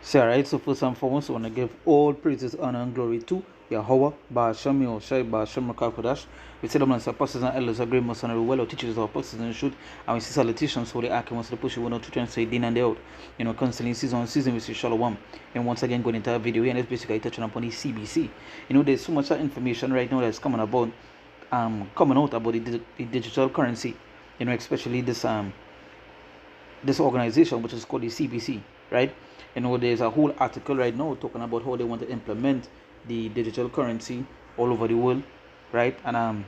So, alright, so first and foremost, I want to give all praises, honor, and glory to Yahweh, Ba'ashem, Yahushai, Ba'ashem, Rakakadash. We say them as apostles and elders, a great mercenary, well, teachers of apostles and truth, and we see salutations for the Akim, the push, we want to try and say din and day out. Constantly season on season, we see Shalom. And once again, going into a video here, and it's basically touching upon the CBC. There's so much information right now that's coming out about the digital currency, especially this organization which is called the CBC, right? There's a whole article right now talking about how they want to implement the digital currency all over the world, right? And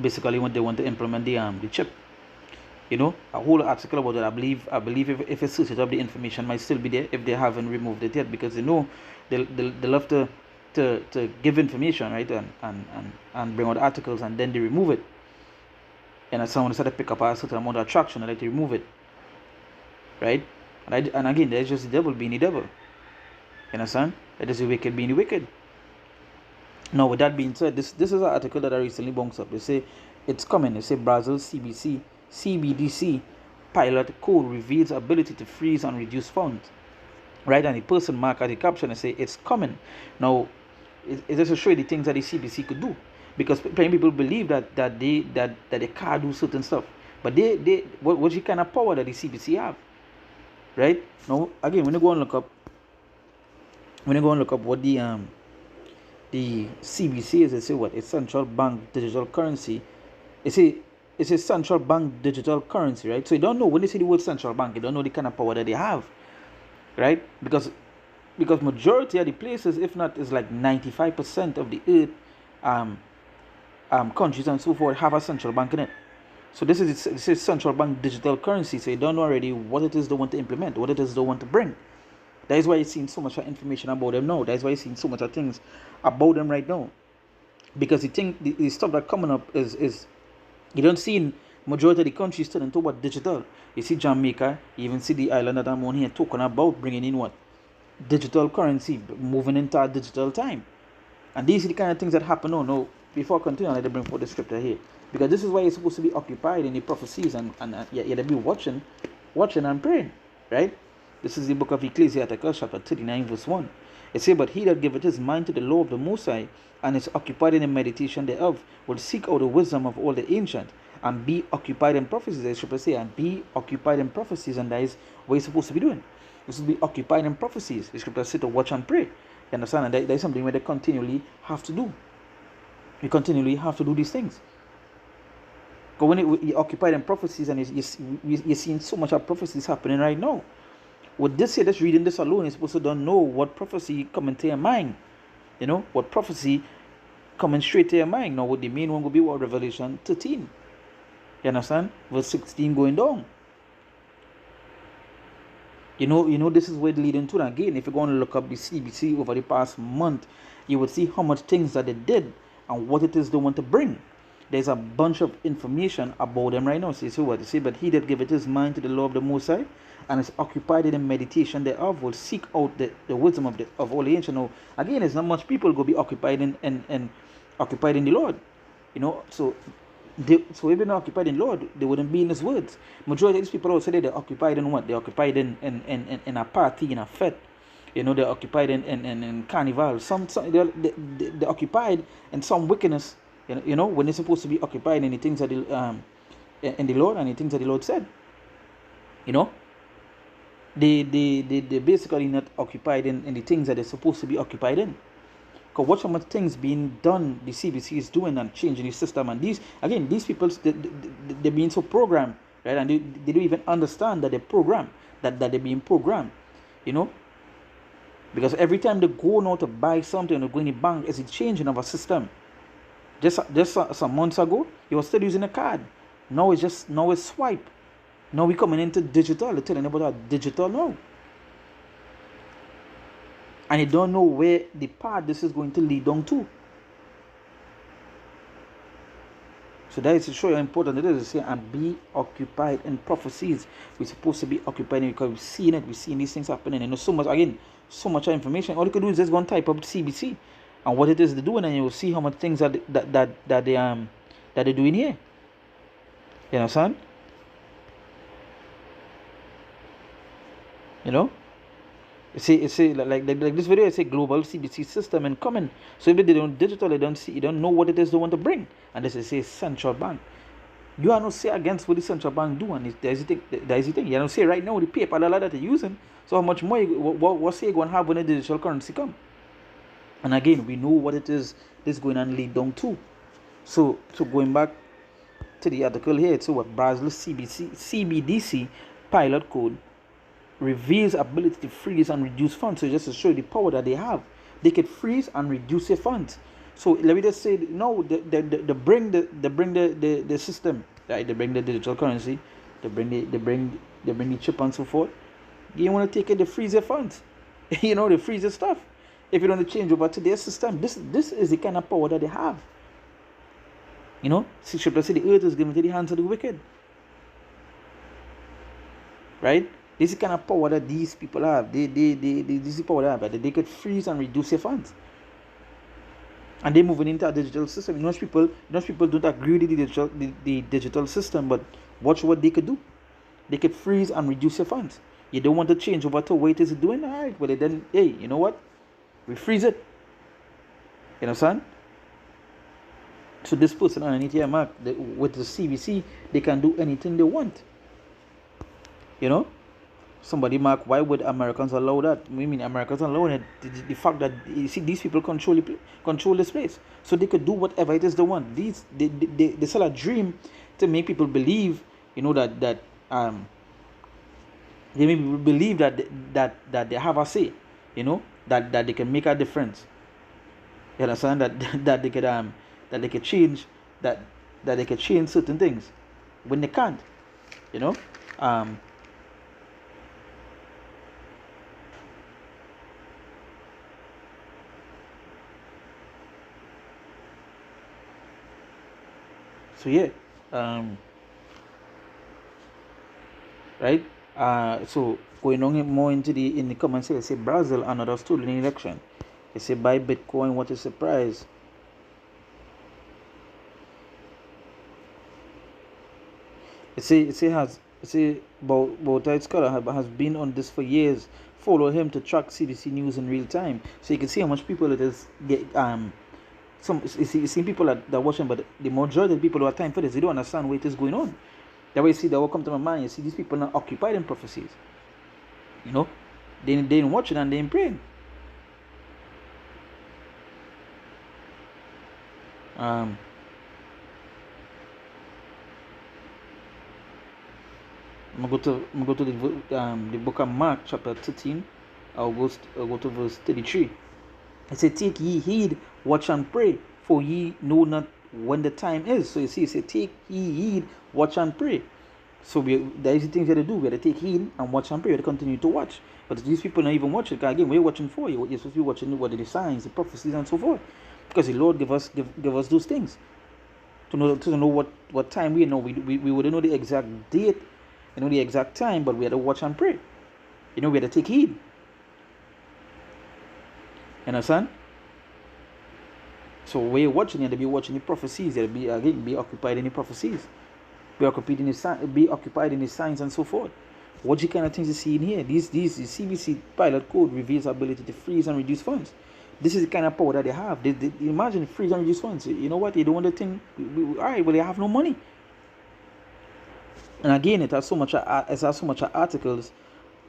basically when they want to implement the chip, a whole article about it. I believe if I search it up, the information might still be there if they haven't removed it yet, because they love to give information, right, and bring out articles, and then they remove it. And as someone started to pick up a certain amount of traction, I like to remove it, right? And again, there's just the devil being the devil. You understand? That is the wicked being the wicked. Now, with that being said, this is an article that I recently bounced up. They say it's coming. They say Brazil CBDC pilot code reveals ability to freeze and reduce funds. Right, and the person mark at the caption and say it's coming. Now, it just to show you the things that the CBC could do, because many people believe that they can't do certain stuff, but what's the kind of power that the CBC have? Right now, again, when you go and look up what the CBC is, they say what? It's central bank digital currency. It's a central bank digital currency, right? So you don't know, when they say the word central bank, you don't know the kind of power that they have, right? Because majority of the places, if not, is like 95% of the earth countries and so forth, have a central bank in it. So this is central bank digital currency. So you don't know already what it is they want to implement, what it is they want to bring. That is why you're seeing so much information about them now. That is why you're seeing so much things about them right now. Because the stuff that coming up is you don't see in majority of the countries turning to what digital. You see Jamaica, you even see the island that I'm on here talking about bringing in what? Digital currency, moving into a digital time. And these are the kind of things that happen. No, before I continue, I let me bring forth the scripture here. Because this is why you're supposed to be occupied in the prophecies and you to be watching and praying, right? This is the book of Ecclesiastes, chapter 39, verse 1. It says, but he that giveth his mind to the law of the Most High, and is occupied in the meditation thereof, will seek out the wisdom of all the ancient, and be occupied in prophecies. The scripture say, and be occupied in prophecies, and that is what you're supposed to be doing. This is be occupied in prophecies. The scripture say to watch and pray. You understand? And that is something where they continually have to do. You continually have to do these things. Because when you're occupied in prophecies, and you're seeing so much of prophecies happening right now. With this here, just reading this alone, you're supposed to don't know what prophecy coming to your mind. What prophecy coming straight to your mind. Now, what the main one will be what? Revelation 13. You understand? Verse 16 going down. This is where it's leading to. And again, if you're going to look up the CBC over the past month, you would see how much things that they did and what it is they want to bring. There's a bunch of information about them right now. So you see what they say, but he that giveth his mind to the law of the Most High, and is occupied in the meditation thereof, will seek out the wisdom of all the ancient. Now, again, there's not much people go be occupied in occupied in the Lord. So if they're not occupied in Lord, they wouldn't be in His words. Majority of these people also say they're occupied in what? They're occupied in a party, in a fete. They're occupied in carnival. They're occupied in some wickedness. When they're supposed to be occupied in the things that in the Lord and the things that the Lord said. They basically not occupied in the things that they're supposed to be occupied in. Because watch how much things being done the CBC is doing and changing the system. And these people, they're being so programmed, right? And they don't even understand that they're programmed, that they're being programmed, Because every time they go now to buy something or go in the bank, it's a changing of a system. Just some months ago, you were still using a card. Now it's swipe. Now we're coming into digital. They're telling about our digital now. And you don't know where the path this is going to lead down to. So that is to show you how important it is to say and be occupied in prophecies. We're supposed to be occupied in, because we've seen it. We've seen these things happening. So much information. All you can do is just go and type up CBC and what it is they're doing, and you will see how much things that they're doing here. You understand? Say like this video. I say global CBC system and common. So if they don't digital, they don't see, you don't know what it is they want to bring. And this is say central bank. You are not say against what the central bank do, and there's the thing. You don't say right now the paper dollar that they're using. So how much more what say you going to have when the digital currency come? And again, we know what it is this going and lead down to. So going back to the article here, it's what Brazil CBDC pilot code reveals ability to freeze and reduce funds. So just to show you the power that they have, they could freeze and reduce your funds. So let me just say, no, they bring the system, right? They bring the digital currency, they bring the chip and so forth. You want to take it, they freeze your funds. They freeze your stuff. If you don't change over to their system, this is the kind of power that they have. Scripture say the earth is given to the hands of the wicked. Right? This is the kind of power that these people have. This is the power that they could freeze and reduce your funds. And they're moving into a digital system. Most people don't agree with the digital system, but watch what they could do. They could freeze and reduce your funds. You don't want to change over to what it is doing? All right. Well, then, hey, you know what? We freeze it. You understand? So this person underneath here, Mark, with the CBC, they can do anything they want. Somebody mark, why would Americans allow that? I mean, Americans allow it. The fact that you see these people control this place, so they could do whatever it is they want. They sell a dream to make people believe, that they make people believe that they have a say, that they can make a difference. You understand that they could change that they could change certain things when they can't, So yeah, right. So going on more into in the comments here, say Brazil another stolen election. They say buy Bitcoin. What a surprise! It say Bowtie Scholar has been on this for years. Follow him to track CBC news in real time, so you can see how much people it is get you see people that watching, but the majority of people who have time for this, they don't understand what is going on. That way, you see that will come to my mind. You see these people not occupied in prophecies. They ain't watching and they ain't praying. I'm gonna go to the book of Mark chapter 13. I'll go to verse 33. It said, take ye heed, watch and pray, for ye know not when the time is. So you see, it said, take ye heed, watch and pray. So there is the things that they do. We have to take heed and watch and pray. We have to continue to watch. But these people not even watching. Because again, we're watching for you. You're supposed to be watching what are the signs, the prophecies, and so forth. Because the Lord give us those things to know what time we know. We wouldn't know the exact date, the exact time, but we had to watch and pray. We had to take heed. You understand? So when you're watching, you have to be watching the prophecies. You have to be occupied in the prophecies. Be occupied in the signs and so forth. What you kind of things you see in here? These CBC pilot code reveals ability to freeze and reduce funds. This is the kind of power that they have. They imagine freeze and reduce funds. You know what? They don't want to think. All right, well, they have no money. And again, it has so much articles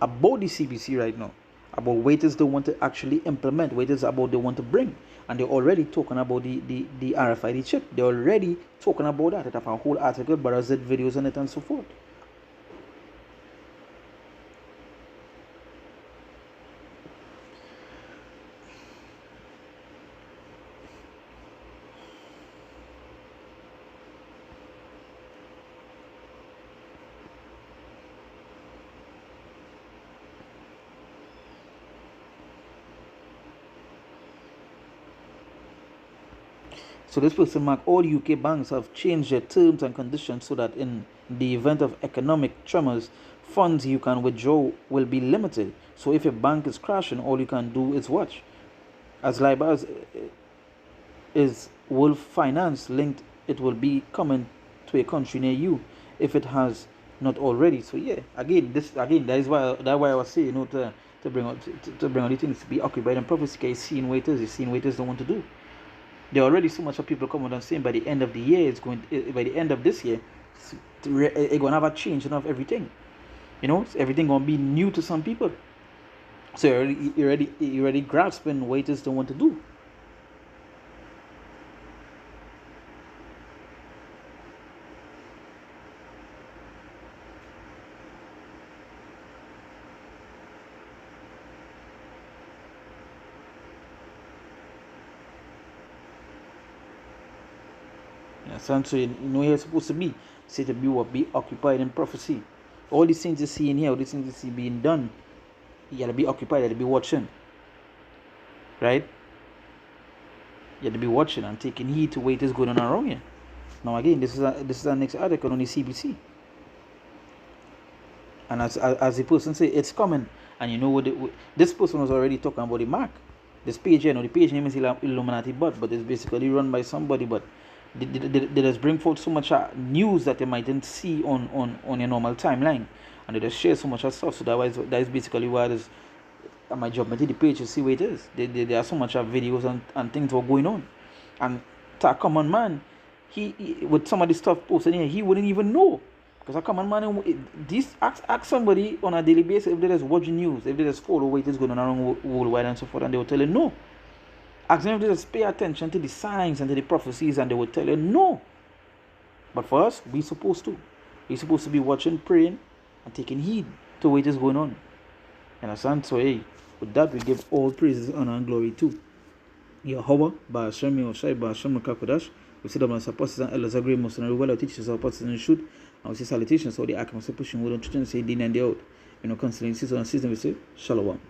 about the CBC right now, about what it is they want to actually implement, what it is about they want to bring. And they're already talking about the RFID chip. They're already talking about that. They have a whole article, Barazit videos on it and so forth. So this person mark, all UK banks have changed their terms and conditions so that in the event of economic tremors, funds you can withdraw will be limited. So if a bank is crashing, all you can do is watch. As LIBOR is Wolf Finance linked, it will be coming to a country near you if it has not already. So yeah, again, that is why I was saying, to to bring out to bring out the things, to be occupied in prophecy. Because seeing waiters, you're seeing waiters don't want to do. There are already so much of people coming and saying by the end of the year, by the end of this year, it's gonna have a change of everything. You know, everything gonna be new to some people. So you already grasping waiters don't want to do. Yeah, so you know you're supposed to be. Say to be what? Be occupied in prophecy. All these things you see in here, all these things you see being done, you gotta be occupied, you gotta be watching. Right? You gotta be watching and taking heed to what is going on around you. Now again, this is our next article on the CBC. And as the person say, it's coming. And you know what? This person was already talking about the mark. This page here, the page name is Illuminati but it's basically run by somebody, but they just bring forth so much news that they mightn't see on your normal timeline, and they just share so much stuff. So that is basically why there's my job. I did the page to see where it is. There are so much videos and things were going on, and to a common man, he with some of the stuff posted here, he wouldn't even know. Because a common man, ask somebody on a daily basis if they just watch news, if they just follow what is going on around worldwide and so forth, and they will tell you no. Ask them if they just pay attention to the signs and to the prophecies, and they will tell you no. But for us, we're supposed to. We're supposed to be watching, praying, and taking heed to what is going on. You understand? So hey, with that we give all praises, honor, and glory to Yahweh, Ba'ashem Yoshai, Ba'ashem Kakodash. We sit up as apostles and elders, agree most and well, our teachers, our apostles, and shoot. And we say salutations, so the Akim, so pushing, we don't say din and the out. You know, constantly season and season, we say Shalom.